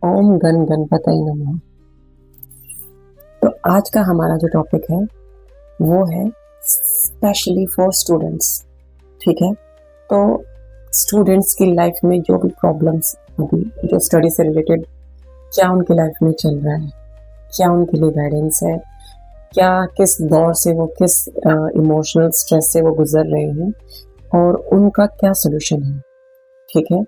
ओम गण गणपतये नमः। तो आज का हमारा जो टॉपिक है वो है स्पेशली फॉर स्टूडेंट्स। ठीक है, तो स्टूडेंट्स की लाइफ में जो भी प्रॉब्लम्स अभी जो स्टडी से रिलेटेड क्या उनकी लाइफ में चल रहा है, क्या उनके लिए गाइडेंस है, क्या किस दौर से वो किस इमोशनल स्ट्रेस से वो गुजर रहे हैं और उनका क्या सोल्यूशन है। ठीक है,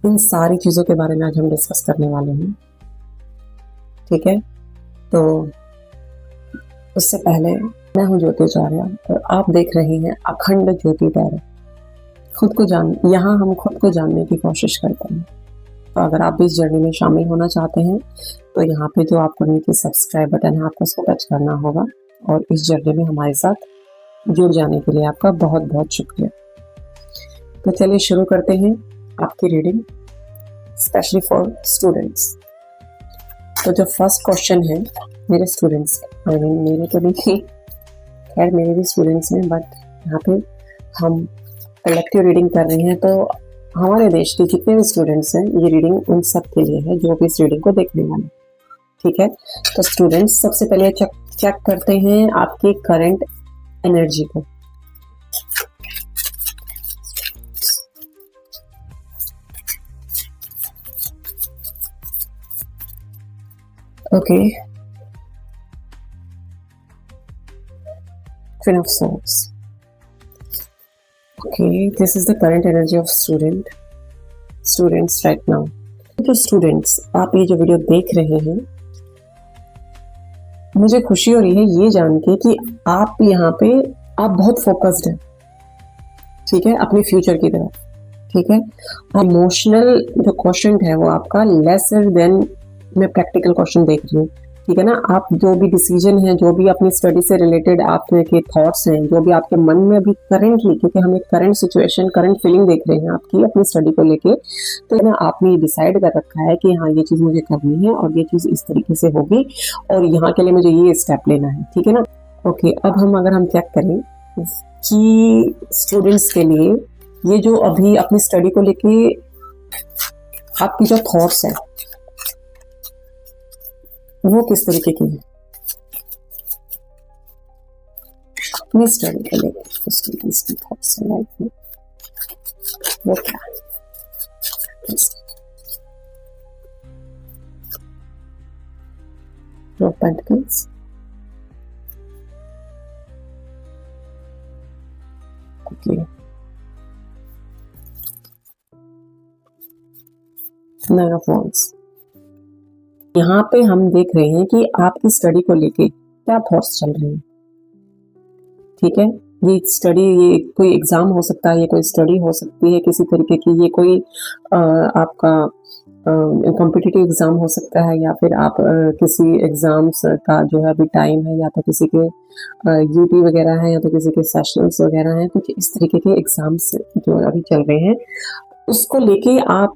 इन सारी चीज़ों के बारे में आज हम डिस्कस करने वाले हैं। ठीक है, तो उससे पहले मैं हूँ ज्योति आचार्य और आप देख रहे हैं अखंड ज्योति टैरो। यहाँ हम खुद को जानने की कोशिश करते हैं। तो अगर आप भी इस जर्नी में शामिल होना चाहते हैं तो यहाँ पे जो आपको नीचे सब्सक्राइब बटन है आपको उसको टच करना होगा और इस जर्नी में हमारे साथ जुड़ जाने के लिए आपका बहुत बहुत शुक्रिया। तो चलिए शुरू करते हैं आपकी रीडिंग स्पेशली फॉर स्टूडेंट्स। तो जो फर्स्ट क्वेश्चन है मेरे स्टूडेंट्स, मेरे तो नहीं, खैर मेरे भी स्टूडेंट्स हैं, बट यहाँ पे हम कलेक्टिव रीडिंग कर रहे हैं। तो हमारे देश के जितने भी स्टूडेंट्स हैं ये रीडिंग उन सब के लिए है जो भी इस रीडिंग को देखने वाले। ठीक है, तो स्टूडेंट्स सबसे पहले चेक करते हैं आपकी करंट एनर्जी को। Okay, Queen of Swords. Okay, this is the current energy of students right now. तो स्टूडेंट्स आप ये जो वीडियो देख रहे हैं, मुझे खुशी हो रही है ये जान के कि आप यहाँ पे आप बहुत फोकस्ड हैं। ठीक है, अपने फ्यूचर की तरफ। ठीक है, इमोशनल जो क्वेश्चन है वो आपका लेसर देन मैं प्रैक्टिकल क्वेश्चन देख रही हूँ। ठीक है ना, आप जो भी डिसीजन है, जो भी अपनी स्टडी से रिलेटेड आपके थॉट्स हैं, जो भी आपके मन में अभी करेंटली, क्योंकि हम एक करंट सिचुएशन करंट फीलिंग देख रहे हैं आपकी अपनी स्टडी को लेके, तो ना आपने ये डिसाइड कर रखा है कि हाँ ये चीज़ मुझे करनी है और ये चीज़ इस तरीके से होगी और यहाँ के लिए मुझे ये स्टेप लेना है। ठीक है ना। ओके, अब हम चेक करें कि स्टूडेंट्स के लिए ये जो अभी अपनी स्टडी को लेके आपकी जो थॉट्स हैं वो किस तरीके की है अपनी स्टडी को लेकर। स्टूडेंट्स की थॉट्स हैं लाइफ में वो क्या है। Four of Pentacles, okay, Nine of Wands। यहाँ पे हम देख रहे हैं कि आपकी स्टडी को लेके क्या थॉट्स चल रहे हैं। ठीक है, ये स्टडी, ये कोई एग्जाम हो सकता है, ये कोई स्टडी हो सकती है किसी तरीके की, ये कोई आपका कॉम्पिटिटिव एग्जाम हो सकता है, या फिर आप किसी एग्जाम्स का जो है अभी टाइम है, या तो किसी के यूटी वगैरह है, या तो किसी के सेशंस वगैरह हैं, कुछ इस तरीके के एग्जाम्स जो अभी चल रहे हैं उसको लेके आप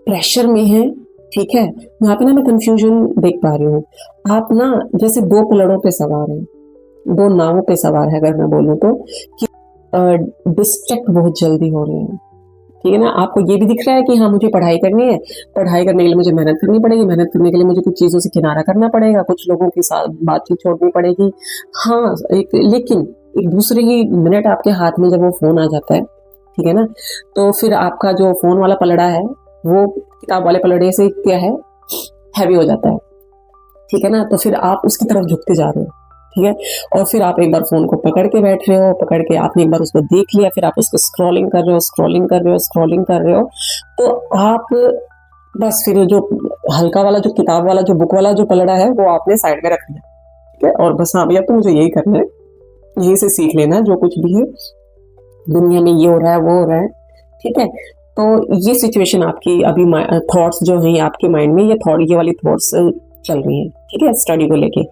प्रेशर में हैं। ठीक है, यहाँ पे ना मैं कंफ्यूजन देख पा रही हूँ। आप ना जैसे दो पलड़ों पे सवार हैं, दो नावों पे सवार है अगर मैं बोलूँ तो, कि डिस्ट्रैक्ट बहुत जल्दी हो रहे हैं। ठीक है ना, आपको ये भी दिख रहा है कि हाँ मुझे पढ़ाई करनी है, पढ़ाई करने के लिए मुझे मेहनत करनी पड़ेगी, मेहनत करने के लिए मुझे कुछ चीज़ों से किनारा करना पड़ेगा, कुछ लोगों के साथ बातचीत छोड़नी पड़ेगी। हाँ, लेकिन एक दूसरे ही मिनट आपके हाथ में जब वो फ़ोन आ जाता है, ठीक है ना, तो फिर आपका जो फ़ोन वाला पलड़ा है वो किताब वाले पलड़े से क्या है, हैवी हो जाता है। ठीक है ना, तो फिर आप उसकी तरफ झुकते जा रहे हो। ठीक है, और फिर आप एक बार फोन को पकड़ के बैठ रहे हो, पकड़ के आपने एक बार उसको देख लिया, फिर आप उसको स्क्रॉलिंग कर रहे हो, तो आप बस फिर जो हल्का वाला, जो किताब वाला, जो बुक वाला जो पलड़ा है वो आपने साइड में रख दिया। ठीक है, और बस हाँ भैया तो मुझे यही करना है, यही से सीख लेना है, जो कुछ भी है दुनिया में ये हो रहा है वो हो रहा है। ठीक है, तो ये सिचुएशन आपकी अभी थॉट्स जो हैं आपके माइंड में, ये वाली थॉट्स चल रही हैं। ठीक है, स्टडी को लेके।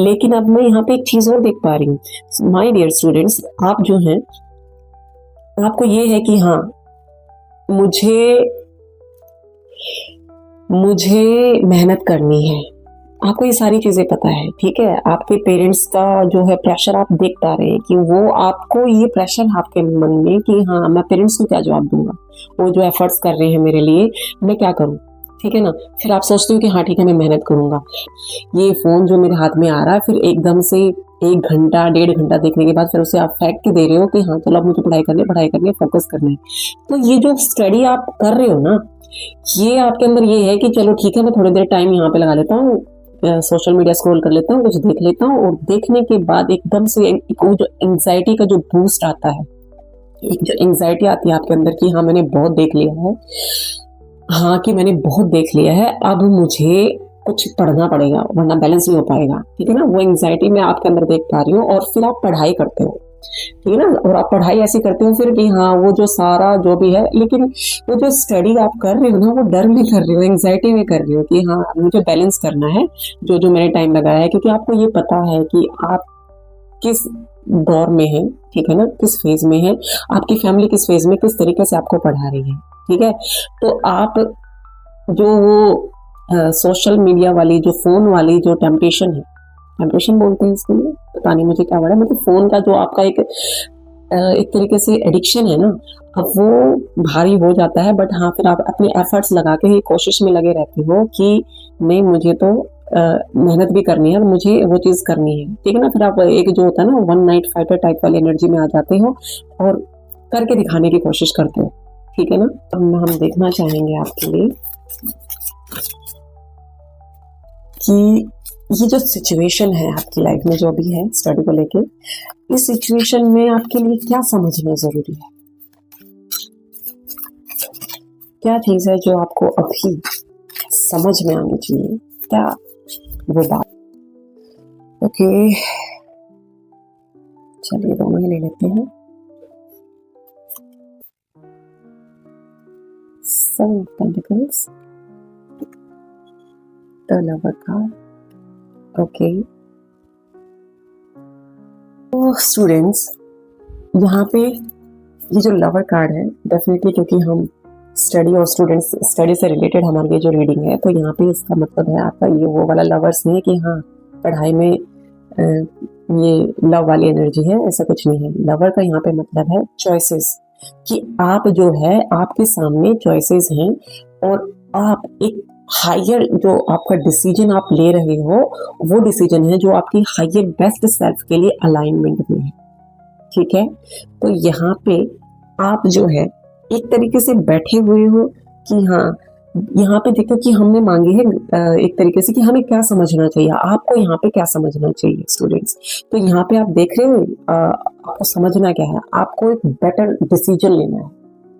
लेकिन अब मैं यहाँ पे एक चीज और देख पा रही हूँ माय डियर स्टूडेंट्स, आप जो हैं आपको ये है कि हाँ मुझे मेहनत करनी है, आपको ये सारी चीजें पता है। ठीक है, आपके पेरेंट्स का जो है प्रेशर आप देख पा रहे हैं कि वो आपको ये प्रेशर आपके मन में कि हाँ मैं पेरेंट्स को क्या जवाब दूंगा, वो जो एफर्ट्स कर रहे हैं मेरे लिए, मैं क्या करूँ, ठीक है ना। फिर आप सोचते हो कि हाँ ठीक है मैं मेहनत करूंगा। ये फ़ोन जो मेरे हाथ में आ रहा है, फिर एकदम से 1 घंटा 1.5 घंटा देखने के बाद फिर उसे आप फेंक के दे रहे हो कि हाँ चलो अब मुझे पढ़ाई करनी है, फोकस करना है। तो ये जो स्टडी आप कर रहे हो ना, ये आपके अंदर ये है कि चलो ठीक है मैं थोड़ी देर टाइम यहाँ पे लगा लेता हूँ, सोशल मीडिया स्क्रॉल कर लेता हूँ, कुछ देख लेता हूँ, और देखने के बाद एकदम से वो जो एंग्जाइटी का जो बूस्ट आता है, एक जो एंग्जाइटी आती है आपके अंदर कि हाँ मैंने बहुत देख लिया है, हाँ कि मैंने बहुत देख लिया है, अब मुझे कुछ पढ़ना पड़ेगा वरना बैलेंस नहीं हो पाएगा, ठीक है ना। वो एंग्जाइटी मैं आपके अंदर देख पा रही हूँ। और फिर आप पढ़ाई करते हो, ठीक है ना, और आप पढ़ाई ऐसी करते हो फिर कि हाँ वो जो सारा जो भी है, लेकिन वो जो स्टडी आप कर रहे हो ना, वो डर में कर रहे हो, एंग्जाइटी में कर रहे हो कि हाँ मुझे बैलेंस करना है जो जो मैंने टाइम लगाया है, क्योंकि आपको ये पता है कि आप किस दौर में है, ठीक है ना, किस फेज में है, आपकी फैमिली किस फेज में किस तरीके से आपको पढ़ा रही है, ठीक है। तो आप जो वो सोशल मीडिया वाली जो फोन वाली जो टेम्पटेशन है, टेम्पटेशन बोलते हैं इसको, पता नहीं मुझे क्या वर्ड है, मतलब फोन का जो आपका एक तरीके से एडिक्शन है ना, अब वो भारी हो जाता है। बट हाँ फिर आप अपने एफर्ट्स लगा के ही कोशिश में लगे रहते हो कि नहीं मुझे तो मेहनत भी करनी है और मुझे वो चीज़ करनी है, ठीक है ना। फिर आप एक जो होता है ना वन नाइट फाइटर टाइप वाली एनर्जी में आ जाते हो और करके दिखाने की कोशिश करते हो, ठीक है ना। अब हम देखना चाहेंगे आपके लिए कि ये जो सिचुएशन है आपकी लाइफ में जो भी है स्टडी को लेके, इस सिचुएशन में आपके लिए क्या समझना जरूरी है, क्या चीज है जो आपको अभी समझ में आनी चाहिए, क्या वो बात। ओके चलिए दोनों ही ले लेते हैं। Seven of pentacles, the lover card, okay. तो स्टूडेंट्स यहाँ पे ये जो लवर कार्ड है, डेफिनेटली क्योंकि हम स्टडी और स्टूडेंट्स स्टडी से रिलेटेड हमारी ये जो रीडिंग है, तो यहाँ पे इसका मतलब है आपका ये वो वाला लवर्स नहीं है कि हाँ पढ़ाई में ये लव वाली एनर्जी है, ऐसा कुछ नहीं है। लवर का यहाँ पे मतलब है चॉइसेस, कि आप जो है आपके सामने चॉइसेस हैं और आप एक हायर जो आपका डिसीजन आप ले रहे हो, वो डिसीजन है जो आपकी हायर बेस्ट सेल्फ के लिए अलाइनमेंट में है, ठीक है। तो यहाँ पे आप जो है एक तरीके से बैठे हुए हो कि हाँ यहाँ पे देखो कि हमने मांगी है एक तरीके से कि हमें क्या समझना चाहिए, आपको यहाँ पे क्या समझना चाहिए स्टूडेंट्स। तो यहाँ पे आप देख रहे हो आपको समझना क्या है, आपको एक बेटर डिसीजन लेना है,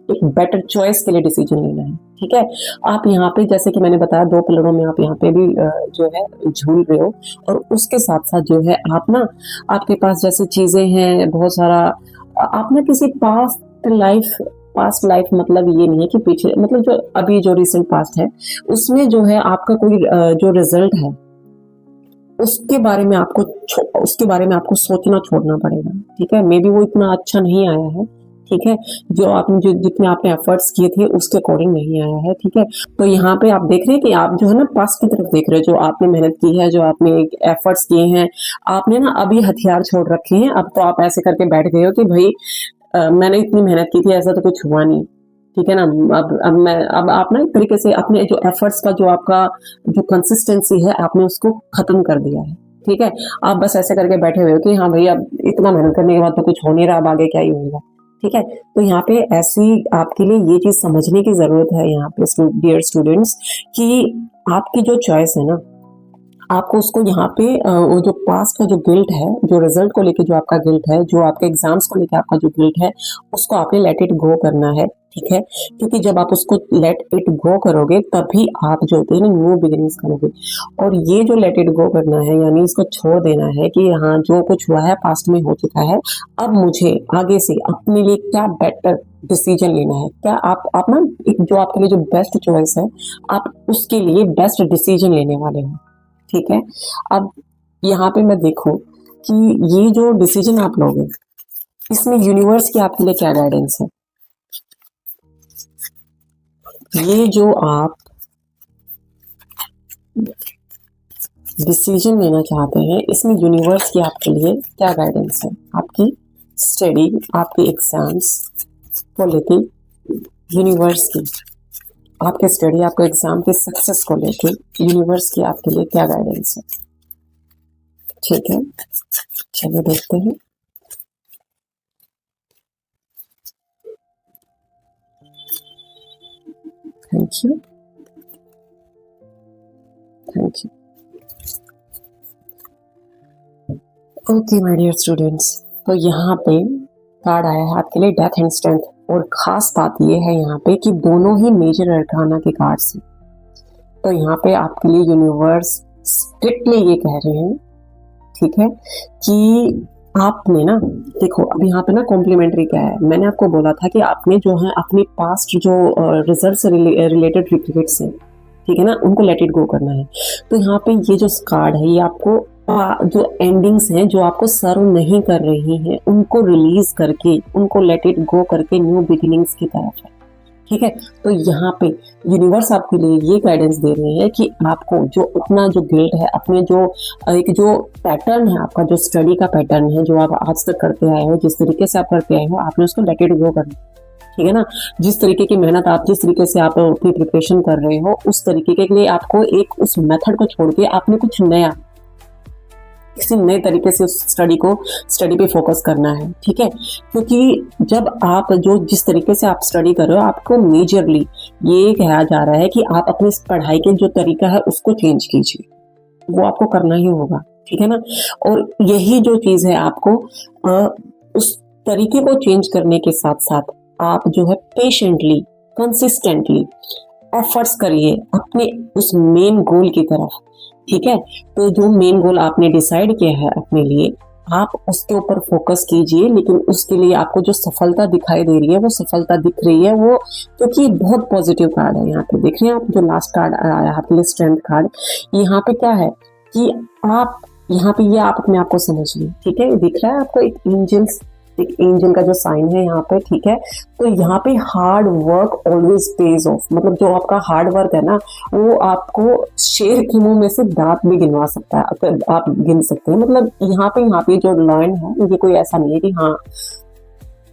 एक बेटर चॉइस के लिए डिसीजन लेना है, ठीक है। आप यहाँ पे जैसे कि मैंने बताया 2 पिलरों में आप यहाँ पे भी जो है झूल रहे हो, और उसके साथ साथ जो है आप ना आपके पास जैसे चीजें हैं बहुत सारा, आप ना किसी पास्ट लाइफ मतलब ये नहीं है कि पीछे, मतलब जो अभी जो रिसेंट पास्ट है उसमें जो है आपका कोई जो रिजल्ट है उसके बारे में आपको सोचना छोड़ना पड़ेगा, ठीक है। मे बी वो इतना अच्छा नहीं आया है, ठीक है, जो जितने आपने एफर्ट्स किए थे उसके अकॉर्डिंग नहीं आया है, ठीक है। तो यहाँ पे आप देख रहे हैं कि आप जो है ना पास्ट की तरफ देख रहे हो, जो आपने मेहनत की है, जो आपने एफर्ट्स किए हैं, आपने ना अभी हथियार छोड़ रखे हैं। अब तो आप ऐसे करके बैठ गए हो कि भाई मैंने इतनी मेहनत की थी, ऐसा तो कुछ हुआ नहीं, ठीक है ना। अब आप ना एक तरीके से अपने जो एफर्ट्स का जो आपका जो कंसिस्टेंसी है आपने उसको खत्म कर दिया है, ठीक है। आप बस ऐसे करके बैठे हुए हो कि हाँ भैया अब इतना मेहनत करने के बाद तो कुछ हो नहीं रहा, अब आगे क्या ही होगा, ठीक है। तो यहाँ पे ऐसी आपके लिए ये चीज समझने की जरूरत है यहाँ पे डियर स्टूडेंट्स, कि आपकी जो चॉइस है ना, आपको उसको यहाँ पे वो जो पास्ट का जो गिल्ट है, जो रिजल्ट को लेके जो आपका गिल्ट है, जो आपके एग्जाम्स को लेके आपका जो गिल्ट है, उसको आपने लेट इट गो करना है, ठीक है। क्योंकि जब आप उसको लेट इट गो करोगे तभी आप जो होते हैं ना न्यू बिगिनिंग्स करोगे। और ये जो लेट इट गो करना है यानी इसको छोड़ देना है कि हाँ जो कुछ हुआ है पास्ट में हो चुका है, अब मुझे आगे से अपने लिए क्या बेटर डिसीजन लेना है, क्या आप ना एक जो आपके लिए जो बेस्ट चॉइस है आप उसके लिए बेस्ट डिसीजन लेने वाले हो, ठीक है। अब यहाँ पे मैं देखूं कि ये जो डिसीजन आप लोगे इसमें यूनिवर्स की आपके लिए क्या गाइडेंस है, ये जो आप डिसीजन लेना चाहते हैं इसमें यूनिवर्स की आपके लिए क्या गाइडेंस है, आपकी स्टडी, आपके एग्जाम्स को लेके यूनिवर्स की आपके स्टडी, आपको एग्जाम के सक्सेस को लेके यूनिवर्स की आपके लिए क्या गाइडेंस है? ठीक है, चलिए देखते हैं। Thank you, thank you. Okay my dear students, तो यहाँ पे कार्ड आया है आपके लिए डेथ एंड स्ट्रेंथ, और खास बात ये है यहाँ पे कि दोनों ही मेजर अरकाना के कार्ड्स हैं। तो यहाँ पे आपके लिए यूनिवर्स स्ट्रिक्टली ये कह रहे हैं, ठीक है, कि आपने ना देखो, अब यहाँ पे ना कॉम्प्लीमेंट्री क्या है, मैंने आपको बोला था कि आपने जो है अपनी पास्ट जो रिजल्ट से रिलेटेड रिग्रेट्स हैं, ठीक है ना, उनको लेट इट गो करना है। तो यहाँ पे ये जो कार्ड है ये आपको जो एंडिंग्स हैं जो आपको सर्व नहीं कर रही हैं उनको रिलीज करके, उनको लेट इट गो करके न्यू बिगिनिंग्स की तरफ है, ठीक है। तो यहाँ पे यूनिवर्स आपके लिए ये गाइडेंस दे रहे हैं कि आपको जो अपना जो गिल्ट है, अपने जो एक जो पैटर्न है, आपका जो स्टडी का पैटर्न है जो आप आज तक करते आए हो, जिस तरीके से आप करते आए हो, आपने उसको लेट इट गो करना, ठीक है ना। जिस तरीके की मेहनत आप, जिस तरीके से आप अपनी प्रिपरेशन कर रहे हो, उस तरीके के लिए आपको एक उस मेथड को छोड़ के आपने कुछ नया, किसी नए तरीके से उस स्टडी पे फोकस करना है, ठीक है। क्योंकि जब आप जो जिस तरीके से आप स्टडी कर रहे हो, आपको मेजरली ये कहा जा रहा है कि आप अपनी पढ़ाई के जो तरीका है उसको चेंज कीजिए, वो आपको करना ही होगा, ठीक है ना। और यही जो चीज है, आपको उस तरीके को चेंज करने के साथ साथ आप जो है पेशेंटली, कंसिस्टेंटली एफर्ट्स करिए अपने उस मेन गोल की तरफ, ठीक है। तो जो मेन गोल आपने डिसाइड किया है अपने लिए, आप उसके ऊपर फोकस कीजिए, लेकिन उसके लिए आपको जो सफलता दिखाई दे रही है, वो सफलता दिख रही है, वो क्योंकि बहुत पॉजिटिव कार्ड है। यहाँ पे देख रहे हैं आप, जो लास्ट कार्ड आया आपके लिए स्ट्रेंथ कार्ड, यहाँ पे क्या है कि आप यहाँ पे ये आप अपने आप को समझिए, ठीक है। दिख रहा है आपको एक एंजल का जो साइन है यहाँ पे, ठीक है। तो यहाँ पे hard work always page of, मतलब जो आपका हार्ड वर्क है ना, वो आपको शेर के मुंह में से दांत भी गिनवा सकता है, आप गिन सकते हैं। मतलब यहाँ पे जो लाइन है, ये कोई ऐसा नहीं है कि हाँ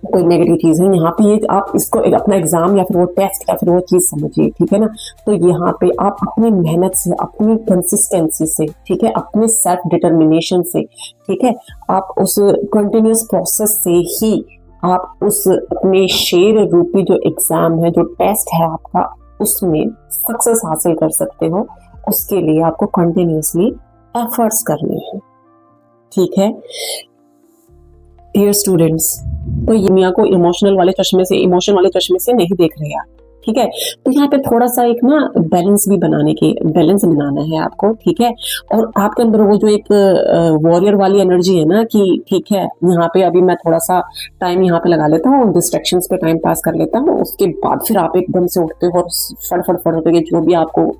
कोई नेगेटिव चीज है। यहाँ पे ये आप इसको अपना एग्जाम या फिर वो टेस्ट या फिर वो चीज समझिए, ठीक है ना। तो यहाँ पे आप अपनी मेहनत से, अपनी कंसिस्टेंसी से, ठीक है, अपने सेल्फ डिटर्मिनेशन से, ठीक है, आप उस कंटिन्यूस प्रोसेस से ही आप उस अपने शेर रूपी जो एग्जाम है, जो टेस्ट है आपका, उसमें सक्सेस हासिल कर सकते हो। उसके लिए आपको कंटिन्यूसली एफर्ट्स करने हैं, ठीक है डियर स्टूडेंट्स। तो ये दुनिया को इमोशन वाले चश्मे से नहीं देख रहे आप, ठीक है। तो यहाँ पे थोड़ा सा एक ना बैलेंस बनाना है आपको, ठीक है। और आपके अंदर वो जो एक वॉरियर वाली एनर्जी है ना, कि ठीक है, यहाँ पे अभी मैं थोड़ा सा टाइम यहाँ पे लगा लेता हूँ, डिस्ट्रैक्शंस पे टाइम पास कर लेता हूँ, उसके बाद फिर आप एकदम से उठते हो और फटाफट के जो भी आपको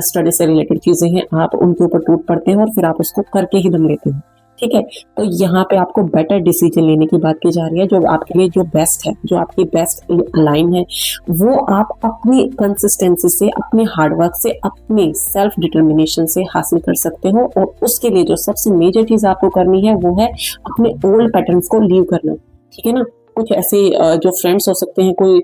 स्टडी से रिलेटेड चीजें हैं, आप उनके ऊपर टूट पड़ते हैं और फिर आप उसको करके ही दम लेते हो, ठीक है। तो यहाँ पे आपको बेटर डिसीजन लेने की बात की जा रही है, जो आपके लिए जो बेस्ट है, जो आपकी बेस्ट लाइन है, वो आप अपनी कंसिस्टेंसी से, अपने हार्डवर्क से, अपने सेल्फ डिटर्मिनेशन से हासिल कर सकते हो। और उसके लिए जो सबसे मेजर चीज आपको करनी है वो है अपने ओल्ड पैटर्न्स को लीव करना, ठीक है ना। कुछ ऐसे जो फ्रेंड्स हो सकते हैं, कोई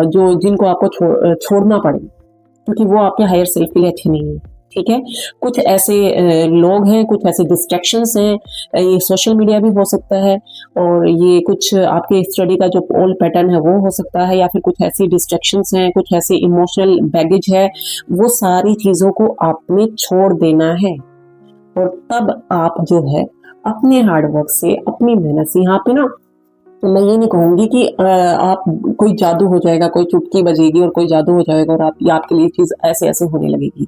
जो जिनको आपको छोड़ना पड़े, क्योंकि वो आपके हायर सेल्फ के लिए अच्छे नहीं है, ठीक है। कुछ ऐसे लोग हैं, कुछ ऐसे डिस्ट्रैक्शंस हैं, ये सोशल मीडिया भी हो सकता है, और ये कुछ आपके स्टडी का जो ओल्ड पैटर्न है वो हो सकता है, या फिर कुछ ऐसी डिस्ट्रैक्शंस हैं, कुछ ऐसे इमोशनल बैगेज है, वो सारी चीजों को आपने छोड़ देना है। और तब आप जो है अपने हार्डवर्क से, अपनी मेहनत से, यहाँ पे ना तो मैं ये नहीं कहूंगी कि आप कोई जादू हो जाएगा, कोई चुटकी बजेगी और कोई जादू हो जाएगा और आपके लिए चीज ऐसे ऐसे होने लगेगी,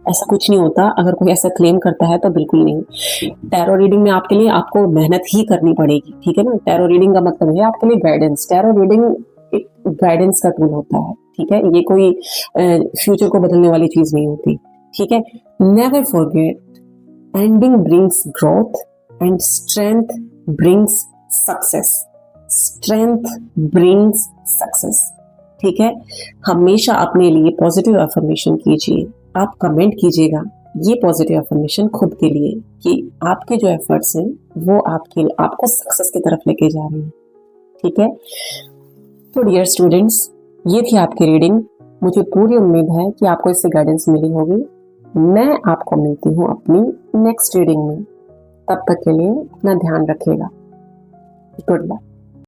ऐसा कुछ नहीं होता। अगर कोई ऐसा क्लेम करता है तो बिल्कुल नहीं। टैरो रीडिंग में आपके लिए आपको मेहनत ही करनी पड़ेगी, ठीक है ना। टैरो रीडिंग का मतलब है आपके लिए गाइडेंस। टैरो रीडिंग एक गाइडेंस का टूल होता है, ठीक है। ये कोई फ्यूचर को बदलने वाली चीज नहीं होती, ठीक है। Never forget, ending brings growth and strength brings success. Strength brings success, ठीक है। हमेशा अपने लिए पॉजिटिव अफर्मेशन कीजिए। आप कमेंट कीजिएगा ये पॉजिटिव अफर्मेशन खुद के लिए, कि आपके जो एफर्ट्स हैं वो आपको सक्सेस की तरफ लेके जा रहे हैं, ठीक है। तो डियर स्टूडेंट्स, ये थी आपकी रीडिंग। मुझे पूरी उम्मीद है कि आपको इससे गाइडेंस मिली होगी। मैं आपको मिलती हूँ अपनी नेक्स्ट रीडिंग में। तब तक के लिए अपना ध्यान रखिएगा। Good luck.